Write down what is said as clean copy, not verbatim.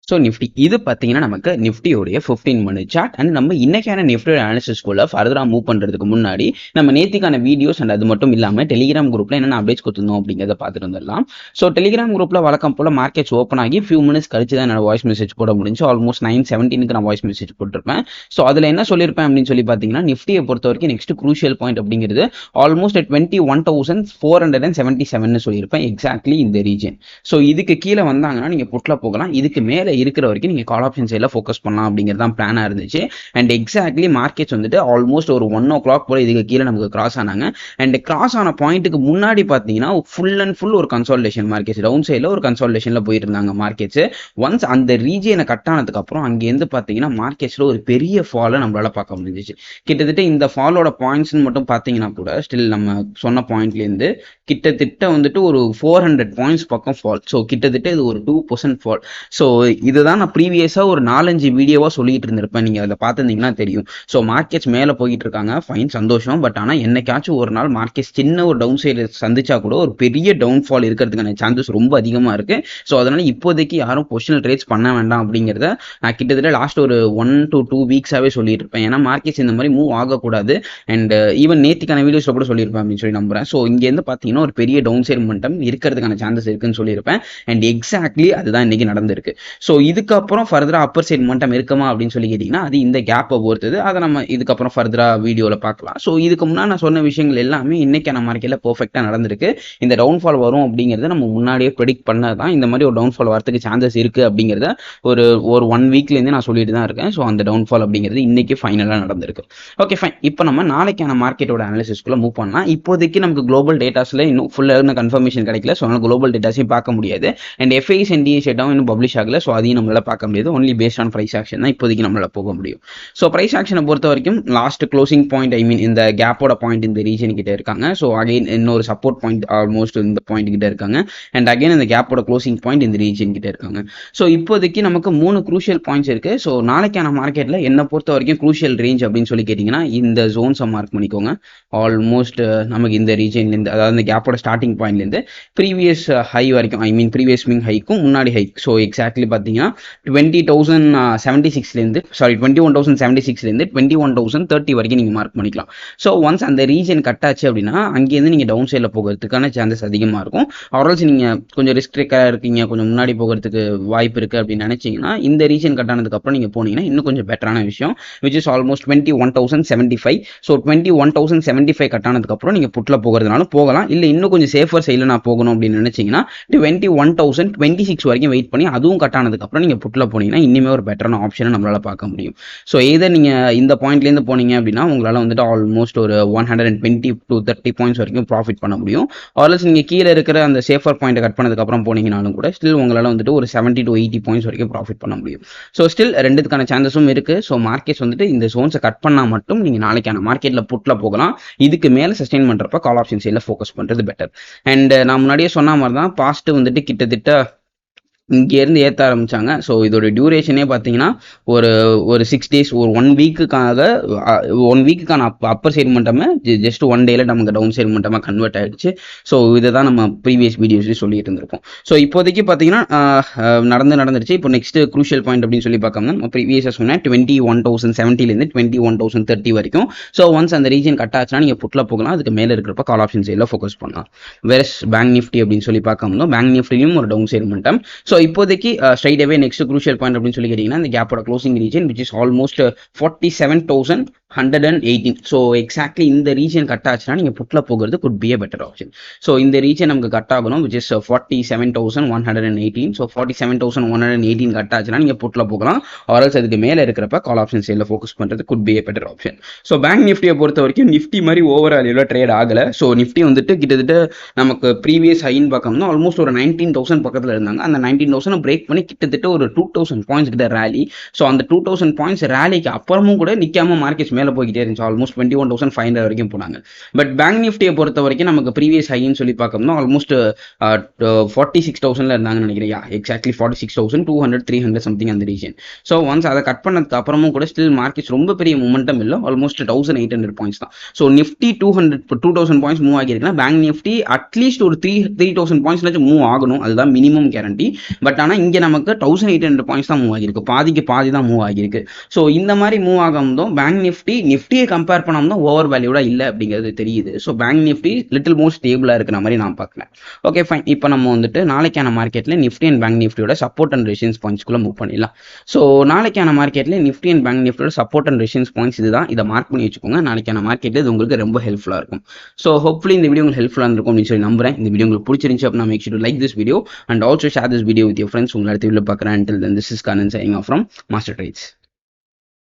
So Nifty இது பார்த்தீங்கன்னா நமக்கு நிஃப்டியோடைய 15 மினிட் சார்ட் அண்ட் நம்ம இன்னைக்கான நிஃப்டியோட அனாலிசிஸ்குள்ள ஃபர்தராக மூவ் பண்ணுறதுக்கு முன்னாடி நம்ம நேத்திக்கான வீடியோஸ் அண்ட் அது மட்டும் இல்லாமல் டெலிகிராம் குரூப்பில் என்னென்ன அப்டேட்ஸ் கொடுத்துருந்தோம் அப்படிங்கிறத பார்த்துட்டு வந்துடலாம். ஸோ டெலிகிராம் குரூப்பில் வழக்கம் போல் மார்க்கெட்ஸ் ஓப்பன் ஆகி ஃபியூ மினிட்ஸ் கழிச்சு தான் என்னோட வாய்ஸ் மெசேஜ் போட முடிஞ்சு. ஆல்மோஸ்ட் 9:17 நான் வாய்ஸ் மெசேஜ் போட்டிருப்பேன். ஸோ அதில் என்ன சொல்லியிருப்பேன் அப்படின்னு சொல்லி பார்த்தீங்கன்னா நிஃப்டியை பொறுத்த வரைக்கும் நெக்ஸ்ட் க்ரூஷியல் பாயிண்ட் அப்படிங்கிறது ஆல்மோஸ்ட் 21,477 சொல்லியிருப்பேன். எக்ஸாக்ட்லி இந்த ரீஜன். ஸோ இதுக்கு கீழே வந்தாங்கன்னா நீங்கள் புட்டில் போகலாம். இதுக்கு மேலே இருக்கிற வரைக்கும் நீங்கள் கால் ஆப்ஷன் சைடில் ஃபோக்கஸ் பண்ணலாம் அப்படிங்கிறது தான் பிளானாக இருந்துச்சு. அண்ட் எக்ஸாக்ட்லி மார்க்கெட்ஸ் வந்துட்டு ஆல்மோஸ்ட் ஒரு 1 o'clock போல இதுக்கு கீழே நமக்கு கிராஸ் ஆனாங்க. அண்ட் கிராஸ் ஆன பாயிண்ட்டுக்கு முன்னாடி பார்த்தீங்கன்னா ஃபுல் அண்ட் ஃபுல் ஒரு கன்சால்டேஷன் மார்க்கெட்ஸ் டவுன் சைடில் ஒரு கன்சால்டேஷனில் போயிட்டு இருந்தாங்க மார்க்கெட்ஸ். ஒன்ஸ் அந்த ரீஜியனை கட் ஆனதுக்கு அப்புறம் அங்கேருந்து பார்த்தீங்கன்னா மார்க்கெட்ஸில் ஒரு பெரிய ஃபாலை நம்மளால பார்க்க முடிஞ்சிச்சு. கிட்டத்தட்ட இந்த ஃபாலோட பாயிண்ட்ஸ்னு மட்டும் பார்த்தீங்கன்னா கூட ஸ்டில் நம்ம சொன்ன பாயிண்ட்லேருந்து கிட்டத்தட்ட வந்துட்டு ஒரு 400 பாயிண்ட்ஸ் பக்கம் ஃபால். ஸோ கிட்டத்தட்ட இது ஒரு 2% ஃபால். ஸோ இதுதான் நான் ப்ரீவியஸாக ஒரு 4-5 வீடியோவாக சொல்லிட்டு இருந்திருப்பேன். நீங்கள் அதில் பார்த்துருந்தீங்கன்னா தெரியும். ஸோ மார்க்கெட்ஸ் மேலே போயிட்டு இருக்காங்க, ஃபைன், சந்தோஷம். பட் ஆனால் என்னைக்காச்சும் ஒரு நாள் மார்க்கெட்ஸ் சின்ன ஒரு டவுன் சைடு சந்திச்சா கூட ஒரு பெரிய டவுன் ஃபால் இருக்கிறதுக்கான சான்சஸ் ரொம்ப அதிகமாக இருக்கு. ஸோ அதனால இப்போதைக்கு யாரும் பொசிஷனல் ட்ரேட்ஸ் பண்ண வேண்டாம் அப்படிங்கிறத நான் கிட்டத்தட்ட லாஸ்ட் ஒரு 1 to 2 வீக்ஸாகவே சொல்லிட்டு இருப்பேன். ஏன்னா மார்க்கெட்ஸ் இந்த மாதிரி மூவ் ஆகக்கூடாது. அண்ட் ஈவன் நேத்திக்கான வீடியோஸில் கூட சொல்லியிருப்பேன் அப்படின்னு சொல்லி நம்புறேன். ஸோ இங்கேருந்து பார்த்தீங்கன்னா ஒரு பெரிய டவுன் சைடு மொமெண்டம் இருக்கிறதுக்கான சான்சஸ் இருக்குன்னு சொல்லியிருப்பேன். அண்ட் எக்ஸாக்ட்லி அதுதான் இன்னைக்கு நடந்திருக்கு. ஸோ இதுக்கப்புறம் ஃபர்தராக அப்பர் சைட் மொமெண்டம் இருக்குமா அப்படின்னு சொல்லி கேட்டிங்கன்னா அது இந்த கேப்பை பொறுத்தது. அதை நம்ம இதுக்கப்புறம் ஃபர்தராக வீடியோவில் பார்க்கலாம். ஸோ இதுக்கு முன்னாடி நான் சொன்ன விஷயங்கள் எல்லாமே இன்னைக்கான மார்க்கெட்டில் பர்ஃபெக்டாக நடந்திருக்கு. இந்த டவுன்ஃபால் வரும் அப்படிங்கிறத நம்ம முன்னாடியே ப்ரெடிக்ட் பண்ணது தான். இந்த மாதிரி ஒரு டவுன்ஃபால் வரதுக்கு சான்சஸ் இருக்குது அப்படிங்கிறத ஒரு 1 வீக்லேருந்தே நான் சொல்லிட்டு தான் இருக்கேன். ஸோ அந்த டவுன்ஃபால் அப்படிங்கிறது இன்னைக்கு ஃபைனலாக நடந்திருக்கு. Okay fine. இப்போ நம்ம நாளைக்கான மார்க்கெட்டோட அனாலிசிஸ்க்குள்ள மூவ் பண்ணலாம். இப்போதைக்கு நமக்கு குளோபல் டேட்டாஸில் இன்னும் ஃபுல்லாக கன்ஃபர்மேஷன் கிடைக்கல. ஸோ அதனால் குளோபல் டேட்டாஸையும் பார்க்க முடியாது. அண்ட் எஃப்ஐஸ் அண்ட் டிஎஸ் டேட்டாவும் இன்னும் பப்ளிஷ் ஆகல. ஸோ அதையும் நம்மளால பார்க்க முடியாது. Only based on price action தான் இப்போதைக்கு நம்மளால போக முடியும். ஸோ ப்ரைஸ் ஆக்ஷனை பொறுத்த வரைக்கும் லாஸ்ட் க்ளோசிங் பாயிண்ட் இந்த கேப்போட பாயிண்ட் இந்த ரீஜன் கிட்ட இருக்காங்க. ஸோ அகைன் இன்னொரு சப்போர்ட் பாயிண்ட் ஆல்மோஸ்ட் இந்த பாயிண்ட் கிட்ட இருக்காங்க. அண்ட் அகைன் இந்த கேப்போட க்ளோசிங் பாயிண்ட் இந்த ரீஜன் கிட்ட இருக்காங்க. ஸோ இப்போதைக்கு நமக்கு 3 க்ரூஷியல் பாயிண்ட்ஸ் இருக்கு. ஸோ நாளைக்கான மார்க்கெட்டில் என்ன பொறுத்த வரைக்கும் க்ரூஷியல் ரேஞ்ச் அப்படின்னு சொல்லி கேட்டிங்கன்னா இந்த ஜோன்ஸை மார்க் பண்ணிக்கோங்க. ஆல்மோஸ்ட் நமக்கு இந்த ரீஜன்லேருந்து, அதாவது இந்த கேப்போட ஸ்டார்டிங் பாயிண்ட்லேருந்து ப்ரீவியஸ் ஹை வரைக்கும், ப்ரீவியஸ் ஸ்விங் ஹைக்கும் முன்னாடி ஹை. ஸோ எக்ஸாக்ட்லி பார்த்தீங்கன்னா 20,076லேருந்து 21,076லேருந்து 21,030 வரைக்கும் நீங்கள் மார்க் பண்ணிக்கலாம். ஸோ ஒன்ஸ் அந்த ரீஜன் கட் ஆச்சு அப்படின்னா அங்கேருந்து நீங்கள் டவுன் சைடில் போகிறதுக்கான சான்சஸ் அதிகமாக இருக்கும். ஆர்எல்ஸ் நீங்கள் கொஞ்சம் ரிஸ்க் டேக்கராக இருக்கீங்க, கொஞ்சம் முன்னாடி போகிறதுக்கு வாய்ப்பு இருக்குது அப்படின்னு நினச்சிங்கன்னா இந்த ரீஜன் கட் ஆனதுக்கப்புறம் நீங்கள் போனீங்கன்னா இன்னும் கொஞ்சம் பெட்டரான விஷயம், which is almost 21,075. So 21,075 cut ஆனதுக்கப்புறம் நீங்கள் புட்டில் போகிறதுனாலும் போகலாம். இல்லை இன்னும் கொஞ்சம் சேஃபர் சைடில் நான் போகணும் அப்படின்னு நினச்சிங்கன்னா 21,026 வரைக்கும் வெயிட் பண்ணி அதுவும் கட் ஆனதுக்கப்புறம் நீங்கள் புட்டில் போனீங்கன்னா இன்னுமே ஒரு பெட்டரான ஆப்ஷனை நம்மளால் பார்க்க முடியும். ஸோ எதர் நீங்கள் இந்த பாயிண்ட்லேருந்து போனீங்க அப்படின்னா உங்களால் வந்துட்டு ஆல்மோஸ்ட் ஒரு 120 to 30 பாயிண்ட்ஸ் வரைக்கும் ப்ராஃபிட் பண்ண முடியும். ஆல்ரெடி நீங்கள் கீழே இருக்கிற அந்த சேஃபர் பாயிண்ட்டை கட் பண்ணதுக்கப்புறம் போனீங்கனாலும் கூட ஸ்டில் உங்களால் வந்துட்டு ஒரு 70 to 80 பாயிண்ட்ஸ் வரைக்கும் ப்ராஃபிட் பண்ண முடியும். ஸோ ஸ்டில் ரெண்டுத்துக்கான சான்சஸும் இருக்குது. ஸோ மார்க்கெட்ஸ் வந்துட்டு இந்த ஜோன்ஸை கட் பண்ணால் மட்டும் நீங்கள் நாளைக்கான மார்க்கெட்டில் புட்டில் போகலாம். இதுக்கு மேலே சஸ்டெயின் பண்ணுறப்ப கால் ஆப்ஷன் சைடில் ஃபோக்கஸ் பண்ணுறது பெட்டர். அண்ட் நான் முன்னாடியே சொன்ன மாதிரி தான் பாஸ்ட்டு வந்துட்டு கிட்டத்தட்ட இங்கேருந்து ஏற்ற ஆரம்பித்தாங்க. ஸோ இதோட டியூரேஷனே பார்த்தீங்கன்னா ஒரு 6 days, ஒரு 1 வீக்குக்கான அப்பர் சைட் மட்டுமே ஜஸ்ட் 1 டேல நமக்கு டவுன் சைட் மட்டுமே கன்வெர்ட் ஆகிடுச்சு. ஸோ இதை தான் நம்ம ப்ரீவியஸ் வீடியோஸ்லேயும் சொல்லிட்டு இருந்திருப்போம். ஸோ இப்போதைக்கு பார்த்தீங்கன்னா நடந்துருச்சு. இப்போ நெக்ஸ்ட் க்ரூஷியல் பாயிண்ட் அப்படின்னு சொல்லி பார்க்கணும். நம்ம ப்ரீவியஸாக சொன்னேன் 21,070லேருந்து 21,030 வரைக்கும். ஸோ ஒன்ஸ் அந்த ரீஜன் கட் ஆச்சுன்னா நீங்கள் புட்டில் போகலாம். அதுக்கு மேலே இருக்கிறப்ப கால் ஆப்ஷன் சைடில் ஃபோக்கஸ் பண்ணலாம். வேறஸ் பேங்க் நிஃப்டி அப்படின்னு சொல்லி பார்க்கணும். பேங்க் நிஃப்டிலையும் ஒரு டவுன் சைட் மட்டும். ஸோ இப்போதைக்கு straight away next crucial point அப்படின்னு சொல்லி கேட்டிங்கன்னா இந்த கேப்போட closing region which is almost 47,118. So exactly இந்த ரீஜன் கட் ஆச்சுன்னா நீங்கள் புட்டில் போகிறது could be a better option. So இந்த ரீஜன் நமக்கு கட் ஆகணும் விச் இஸ் 47,118. ஸோ 47,118 கட் ஆச்சுன்னா நீங்கள் புட்டில் போகலாம். ஆர்எல்ஸ் அதுக்கு மேலே இருக்கிறப்ப கால் ஆப்ஷன் சைடில் ஃபோக்கஸ் பண்ணுறது could be a better option. So bank நிஃப்டியை பொறுத்த வரைக்கும் நிஃப்டி மாதிரி ஓவர் ஆலியில் ட்ரேட் ஆகலை. ஸோ நிஃப்டி வந்துட்டு கிட்டத்தட்ட நமக்கு ப்ரீவியஸ் ஹைன்னு பார்க்கணும்னா ஆல்மோஸ்ட் ஒரு 19,000 பக்கத்தில் இருந்தாங்க. அந்த 19,000 பிரேக் பண்ணி கிட்டத்தட்ட ஒரு 2,000 பாயிண்ட்ஸ் கிட்ட ரேலி. ஸோ அந்த 2,000 பாயிண்ட்ஸ் ரேலிக்கு அப்புறமும் கூட நிற்காம மார்க்கெட்ஸ் மேலே மேலே போய்கிட்டே இருந்துச்சு. ஆல்மோஸ்ட் 21,500 வரைக்கும் போனாங்க. பட் பேங்க் நிஃப்டியை பொறுத்த வரைக்கும் நமக்கு ப்ரீவியஸ் ஹைன்னு சொல்லி பார்க்கணும்னா ஆல்மோஸ்ட் 46,000 இருந்தாங்கன்னு நினைக்கிறேன். எக்ஸாக்ட்லி 46,200 300 சம்திங் அந்த ரீஜன். ஸோ ஒன்ஸ் அதை கட் பண்ணதுக்கு அப்புறமும் கூட ஸ்டில் மார்க்கெட்ஸ் ரொம்ப பெரிய மூமெண்டம் இல்லை. ஆல்மோஸ்ட் 1,800 பாயிண்ட்ஸ் தான். ஸோ நிஃப்டி 2,000 பாயிண்ட்ஸ் மூவ் ஆகிருக்குன்னா பேங்க் நிஃப்டி அட்லீஸ்ட் ஒரு 3,000 பாயிண்ட்ஸ்லாச்சும் மூவ் ஆகணும். அதுதான் மினிமம் கேரண்டி. பட் ஆனால் இங்கே நமக்கு 1,800 பாயிண்ட்ஸ் தான் மூவ் ஆகிருக்கு. பாதிக்கு பாதி தான் மூவ் ஆகிருக்கு. ஸோ இந்த மாதிரி மூவ் ஆகாமதும் பேங்க் நிஃப்டியை கம்பேர் பண்ணாமல் தான் ஓவர் வேல்யூடா இல்லை அப்படிங்கிறது தெரியுது. So bank Nifty little more ஸ்டேபிளாக இருக்கிற மாதிரி நான் பார்க்குறேன். Okay fine. இப்போ நம்ம வந்துட்டு நாளைக்கான மார்க்கெட்டில் நிஃப்டி அண்ட் பேங்க் நிஃப்டியோட சப்போர்ட் அண்ட் ரெசிஸ்டன்ஸ் பாயிண்ட்ஸ்குள்ளே மூவ் பண்ணிடலாம். ஸோ நாளைக்கான மார்க்கெட்டில் நிஃப்டி அண்ட் பேங்க் நிஃப்டியோட சப்போர்ட் அண்ட் ரெசிஸ்டன்ஸ் பாயிண்ட்ஸ் இதுதான். இதை மார்க் பண்ணி வச்சுக்கோங்க. நாளைக்கான மார்க்கெட்டில் இது உங்களுக்கு ரொம்ப ஹெல்ப்ஃபுல்லாக இருக்கும். ஸோ ஹோப்ஃபுல்லி இந்த வீடியோ உங்களுக்கு ஹெல்ப்ஃபுல்லாக இருக்கும் அப்படின்னு சொல்லி நம்புறேன். இந்த வீடியோ உங்களுக்கு பிடிச்சிருந்துச்சு அப்படின்னா make sure to like this video and also share this video with your friends. உங்களை அடுத்த வீடியோ பார்க்குறேன். Until then, this is Kanan signing off from Master Trades.